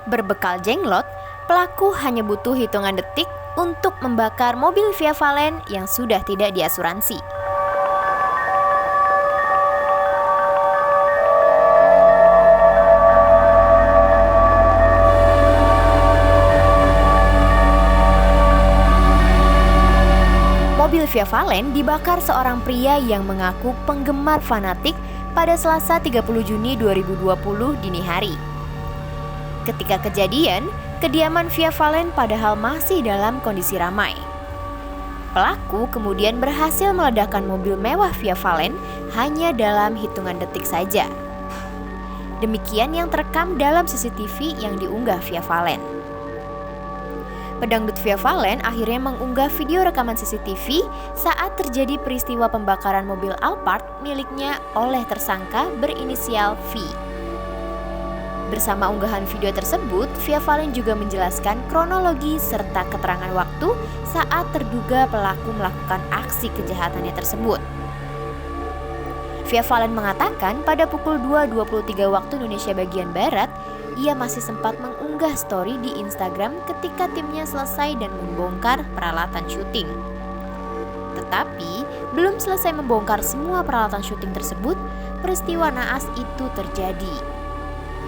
Berbekal jenglot, pelaku hanya butuh hitungan detik untuk membakar mobil Via Valen yang sudah tidak diasuransi. Mobil Via Valen dibakar seorang pria yang mengaku penggemar fanatik pada Selasa 30 Juni 2020 dini hari. Ketika kejadian, kediaman Via Valen padahal masih dalam kondisi ramai. Pelaku kemudian berhasil meledakkan mobil mewah Via Valen hanya dalam hitungan detik saja. Demikian yang terekam dalam CCTV yang diunggah Via Valen. Pedangdut Via Valen akhirnya mengunggah video rekaman CCTV saat terjadi peristiwa pembakaran mobil Alphard miliknya oleh tersangka berinisial V. Bersama unggahan video tersebut, Via Valen juga menjelaskan kronologi serta keterangan waktu saat terduga pelaku melakukan aksi kejahatannya tersebut. Via Valen mengatakan pada pukul 2.23 waktu Indonesia bagian Barat, ia masih sempat mengunggah story di Instagram ketika timnya selesai dan membongkar peralatan syuting. Tetapi, belum selesai membongkar semua peralatan syuting tersebut, peristiwa naas itu terjadi.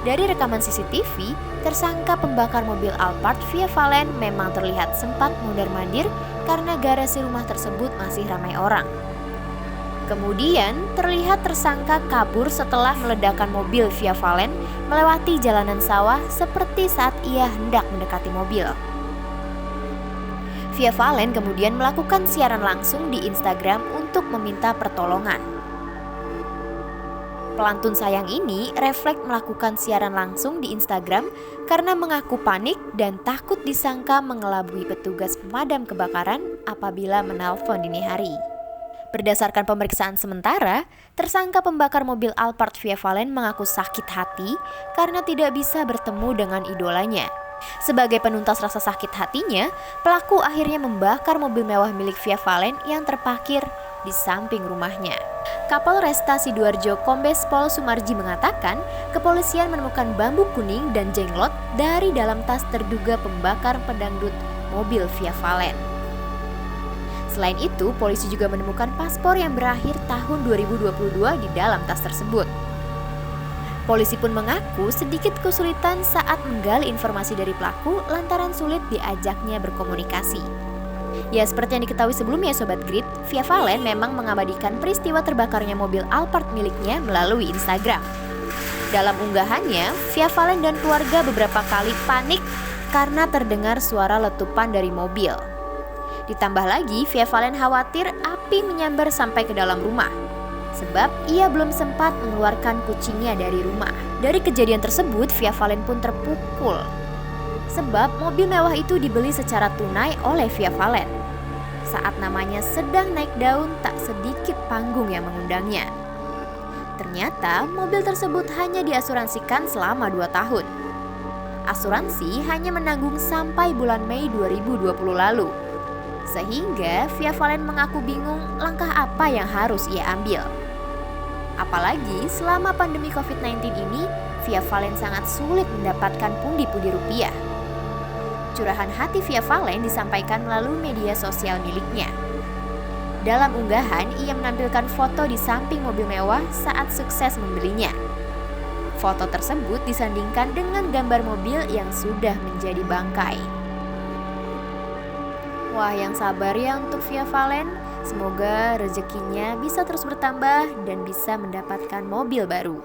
Dari rekaman CCTV, tersangka pembakar mobil Alphard Via Valen memang terlihat sempat mondar-mandir karena garasi rumah tersebut masih ramai orang. Kemudian, terlihat tersangka kabur setelah meledakkan mobil Via Valen melewati jalanan sawah seperti saat ia hendak mendekati mobil. Via Valen kemudian melakukan siaran langsung di Instagram untuk meminta pertolongan. Pelantun sayang ini refleks melakukan siaran langsung di Instagram karena mengaku panik dan takut disangka mengelabui petugas pemadam kebakaran apabila menelpon dini hari. Berdasarkan pemeriksaan sementara, tersangka pembakar mobil Alphard Via Valen mengaku sakit hati karena tidak bisa bertemu dengan idolanya. Sebagai penuntas rasa sakit hatinya, pelaku akhirnya membakar mobil mewah milik Via Valen yang terparkir di samping rumahnya. Kapolresta Sidoarjo Kombes Pol Sumarji mengatakan, kepolisian menemukan bambu kuning dan jenglot dari dalam tas terduga pembakar pedangdut mobil Via Valen. Selain itu, polisi juga menemukan paspor yang berakhir tahun 2022 di dalam tas tersebut. Polisi pun mengaku sedikit kesulitan saat menggali informasi dari pelaku lantaran sulit diajaknya berkomunikasi. Ya, seperti yang diketahui sebelumnya Sobat Grid, Via Valen memang mengabadikan peristiwa terbakarnya mobil Alphard miliknya melalui Instagram. Dalam unggahannya, Via Valen dan keluarga beberapa kali panik karena terdengar suara letupan dari mobil. Ditambah lagi, Via Valen khawatir api menyambar sampai ke dalam rumah, sebab ia belum sempat mengeluarkan kucingnya dari rumah. Dari kejadian tersebut, Via Valen pun terpukul, sebab mobil mewah itu dibeli secara tunai oleh Via Valen. Saat namanya sedang naik daun, tak sedikit panggung yang mengundangnya. Ternyata, mobil tersebut hanya diasuransikan selama 2 tahun. Asuransi hanya menanggung sampai bulan Mei 2020 lalu. Sehingga Via Valen mengaku bingung langkah apa yang harus ia ambil. Apalagi selama pandemi COVID-19 ini, Via Valen sangat sulit mendapatkan pundi-pundi rupiah. Curahan hati Via Valen disampaikan melalui media sosial miliknya. Dalam unggahan, ia menampilkan foto di samping mobil mewah saat sukses membelinya. Foto tersebut disandingkan dengan gambar mobil yang sudah menjadi bangkai. Wah, yang sabar ya untuk Via Valen. Semoga rezekinya bisa terus bertambah dan bisa mendapatkan mobil baru.